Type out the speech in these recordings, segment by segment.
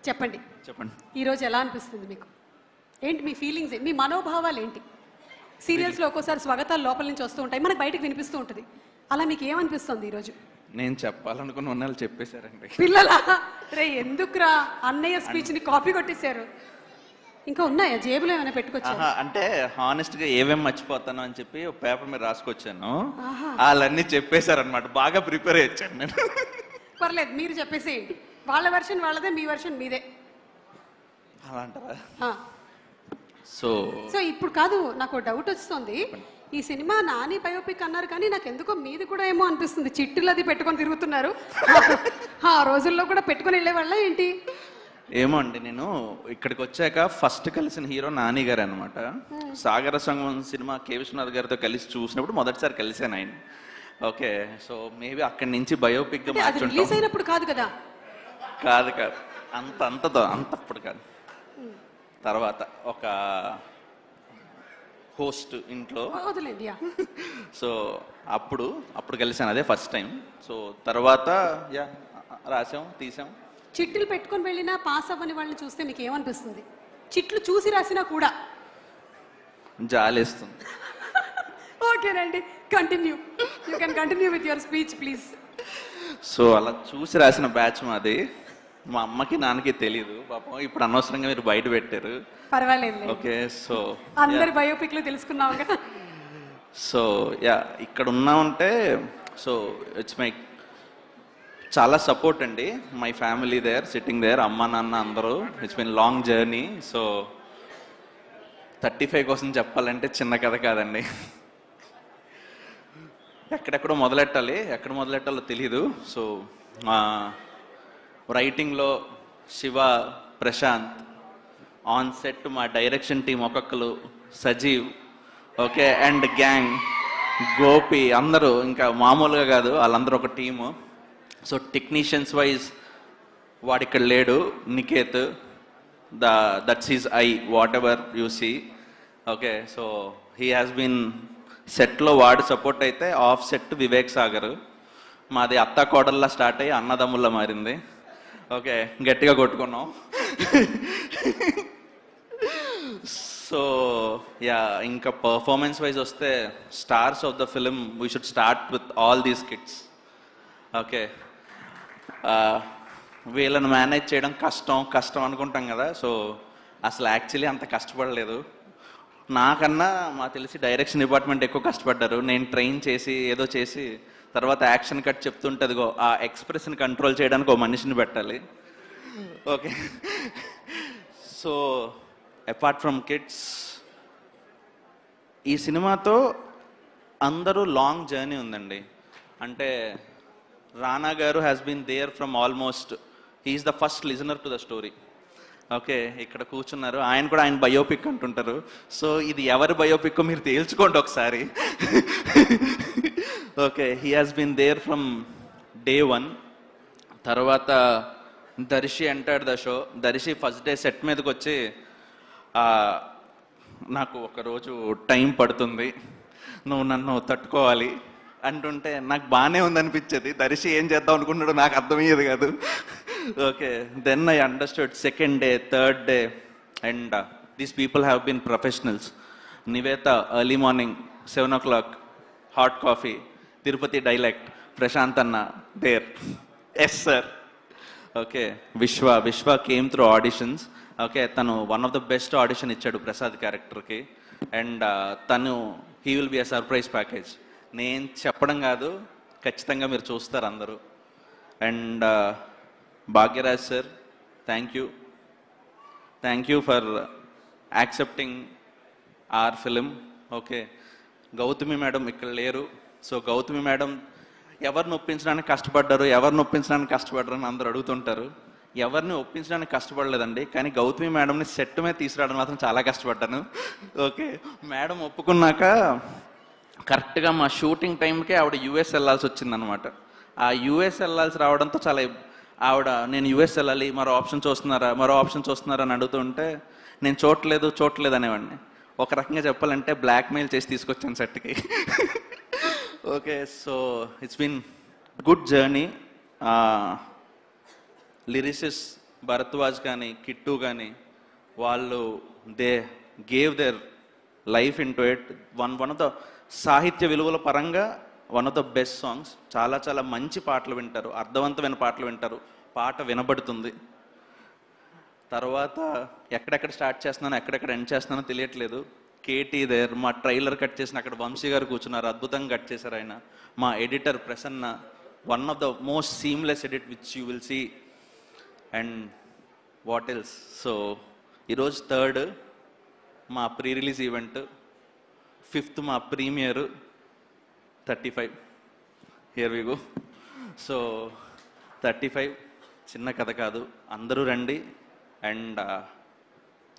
చెప్పండి చెప్పండి ఈరోజు ఎలా అనిపిస్తుంది మీకు? ఏంటి మీ ఫీలింగ్స్, మీ మనోభావాలు ఏంటి? సీరియల్స్లో ఒక్కోసారి స్వాగతాలు లోపల నుంచి వస్తూ ఉంటాయి, మనకు బయటకు వినిపిస్తూ ఉంటుంది. అలా మీకు ఏమనిపిస్తుంది ఈరోజు? నేను చెప్పాలనుకున్న వాళ్ళు చెప్పేశారండి. పిల్లలా రే ఎందుకురా, అన్నయ్య స్పీచ్ని కాపీ కొట్టేశారు. ఇంకా ఉన్నాయా జేబులో ఏమైనా పెట్టుకొచ్చా? అంటే హానెస్ట్ గా ఏమేమి మర్చిపోతాను అని చెప్పి పేపర్ మీద రాసుకొచ్చాను. వాళ్ళన్నీ చెప్పేశారనమాట. బాగా ప్రిపేర్ అయ్యాను నేను. పర్లేదు, మీరు చెప్పేసేయండి. వాళ్ళ వెర్షన్ వాళ్ళదే, మీ వెర్షన్ మీదే. అలా అంటారా? సో ఇప్పుడు కాదు, నాకు డౌట్ వస్తుంది. ఈ సినిమా నాని బయోపిక్ అన్నారు కానీ నాకు ఎందుకో మీది కూడా ఏమో అనిపిస్తుంది. చిట్టులు అది పెట్టుకొని తిరుగుతున్నారు. ఆ రోజుల్లో కూడా పెట్టుకొని వెళ్ళే వాళ్ళ ఏంటి? ఏమో అండి, నేను ఇక్కడికి వచ్చాక ఫస్ట్ కలిసిన హీరో నాని గారు అనమాట. సాగర సంగమం సినిమా కే విశ్వనాథ్ గారితో కలిసి చూసినప్పుడు మొదటిసారి కలిసాను ఆయన. ఓకే, సో మేబీ అక్కడి నుంచి బయోపిక్ గా రిలీజ్ అయినప్పుడు కాదు కదా? కాదు కాదు, అంతప్పుడు కాదు. తర్వాత ఒక హోస్ట్ ఇంట్లో వదిలేండి. సో అప్పుడు కలిసాను, అదే ఫస్ట్ టైం. సో తర్వాత రాసాం, తీసాం. చిట్లు పెట్టుకొని వెళ్ళినా పాస్ అవ్వని వాళ్ళని చూస్తే మీకు ఏమనిపిస్తుంది? చిట్లు చూసి రాసినా కూడా జాలేస్తుంది. ఓకేనండి, continue. You can continue with your speech please. So అలా చూసి రాసిన బ్యాచ్ మాది. మా అమ్మకి నాన్నకి తెలియదు పాపం. ఇప్పుడు అనవసరంగా మీరు బయట పెట్టారు. పర్వాలేదు. ఓకే, సో అందరి బయోపిక్ లో తెలుసుకున్నాం కదా. సో ఇక్కడ ఉన్నామంటే సో ఇట్స్ మై చాలా సపోర్ట్ అండి. My family there, sitting there, అమ్మ నాన్న అందరూ. It's been long journey. So 35 కోసం చెప్పాలంటే చిన్న కథ కాదండి. ఎక్కడెక్కడో మొదలెట్టాలి, ఎక్కడ మొదలెట్టాలో తెలీదు. సో రైటింగ్లో శివ, ప్రశాంత్, ఆన్ సెట్ మా డైరెక్షన్ టీం ఒక్కొక్కరు, Sajeev, okay, and gang, Gopi, అందరూ ఇంకా మామూలుగా కాదు, వాళ్ళందరూ ఒక టీము. సో టెక్నీషియన్స్ వైజ్ వాడు ఇక్కడ లేడు, Niketh, that's his eye, whatever you see. Okay, so he has been సెట్లో వాడు సపోర్ట్ అయితే, ఆఫ్ సెట్ వివేక్ సాగర్. మాది అత్త కోడల్లా స్టార్ట్ అయ్యి అన్నదమ్ముల్లా మారింది. ఓకే, గట్టిగా కొట్టుకున్నాం. సో ఇంకా పర్ఫార్మెన్స్ వైజ్ వస్తే stars of the film we should start with all these kids. Okay, వీళ్ళని మేనేజ్ చేయడం కష్టం అనుకుంటాం కదా. సో అసలు యాక్చువల్లీ అంత కష్టపడలేదు. నాకన్నా మా తెలిసి డైరెక్షన్ డిపార్ట్మెంట్ ఎక్కువ కష్టపడ్డారు. నేను ట్రైన్ చేసి ఏదో చేసి తర్వాత యాక్షన్ కట్ చెప్తుంటదిగో ఆ ఎక్స్ప్రెషన్ కంట్రోల్ చేయడానికి ఒక మనిషిని పెట్టాలి. Okay, so apart from kids, ఈ సినిమాతో అందరూ లాంగ్ జర్నీ ఉందండి. అంటే Rana garu has been there from almost, he's the first listener to the story. Okay, ఇక్కడ కూర్చున్నారు, ఆయన కూడా ఆయన బయోపిక్ అంటుంటారు. సో ఇది ఎవరి బయోపిక్ మీరు తేల్చుకోండి ఒకసారి. Okay, he has been there from day 1. తర్వాత Darshi entered the show. Darshi first day set మీదకి వచ్చి నాకు ఒకరోజు టైం పడుతుంది, నువ్వు నన్ను తట్టుకోవాలి అంటుంటే నాకు బాగానే ఉందనిపించేది. దర్శి ఏం చేద్దాం అనుకున్నాడు నాకు అర్థమయ్యేది కాదు. Okay, then I understood. Second day, third day, and these people have been professionals. Nivetha early morning 7 o'clock, hot coffee, Tirupati dialect, Prashanth అన్న there, yes sir. Okay, Vishwa came through auditions. Okay, తను one of the best audition ఇచ్చాడు ప్రసాద్ క్యారెక్టర్కి. And తను he will be a surprise package. నేను చెప్పడం కాదు, ఖచ్చితంగా మీరు చూస్తారు అందరూ. And Bhagyaraj sir, thank you for accepting our film. Okay, Gautami madam ఇక్కడ లేరు. సో గౌతమి మేడం ఎవరిని ఒప్పించడానికి కష్టపడ్డారు అని అందరూ అడుగుతుంటారు. ఎవరిని ఒప్పించడానికి కష్టపడలేదండి, కానీ గౌతమి మేడంని సెట్ మీద తీసుకురావడం మాత్రం చాలా కష్టపడ్డాను. ఓకే, మేడం ఒప్పుకున్నాక కరెక్ట్గా మా షూటింగ్ టైంకే ఆవిడ యూఎస్ వెళ్ళాల్సి వచ్చిందనమాట. ఆ యూఎస్ వెళ్ళాల్సి రావడంతో చాలా ఆవిడ, నేను యూఎస్ వెళ్ళాలి, మరో ఆప్షన్ చూస్తున్నారా అని అడుగుతుంటే నేను చూడలేదు అనేవాడిని. ఒక రకంగా చెప్పాలంటే బ్లాక్మెయిల్ చేసి తీసుకొచ్చాను సెట్కి. Okay, so it's been good journey. Lyricists Bharadwaj కానీ కిట్టు కానీ వాళ్ళు they gave their life in to it. One of the సాహిత్య విలువల పరంగా one of the best songs. చాలా చాలా మంచి పాటలు వింటారు, అర్థవంతమైన పాటలు వింటారు, పాట వినబడుతుంది. తర్వాత ఎక్కడెక్కడ స్టార్ట్ చేస్తున్నానో ఎక్కడెక్కడ ఎండ్ చేస్తున్నానో తెలియట్లేదు. కేటీ దేర్, మా ట్రైలర్ కట్ చేసిన అక్కడ వంశీ గారు కూర్చున్నారు, అద్భుతంగా కట్ చేశారు ఆయన. మా editor Prasanna, one of the most seamless edit which you will see. And what else. So ఈరోజు 3rd మా ప్రీ రిలీజ్ ఈవెంట్, 5th మా premiere, 35 here we go. So 35 చిన్న కథ కాదు, అందరూ రండి. అండ్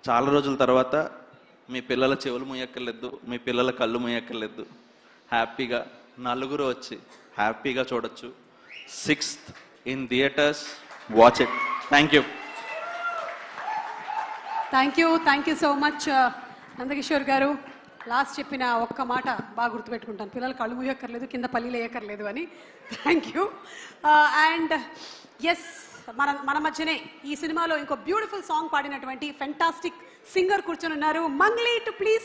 చాలా రోజుల తర్వాత మీ పిల్లల చెవులు మూయక్కర్లేదు, మీ పిల్లల కళ్ళు మూయక్కర్లేదు, హ్యాపీగా 4 వచ్చి హ్యాపీగా చూడొచ్చు. 6th in theatres, watch it. Thank you. Thank you so much Nandakishore గారు. లాస్ట్ చెప్పిన ఒక్క మాట బాగా గుర్తుపెట్టుకుంటాను, పిల్లలు కళ్ళు మూయక్కర్లేదు, కింద పల్లీలు వేయక్కర్లేదు అని. Thank you. అండ్ ఎస్, మన మధ్యనే ఈ సినిమాలో ఇంకో బ్యూటిఫుల్ సాంగ్ పాడినటువంటి ఫెంటాస్టిక్ సింగర్ కూర్చొని ఉన్నారు. Mangli to please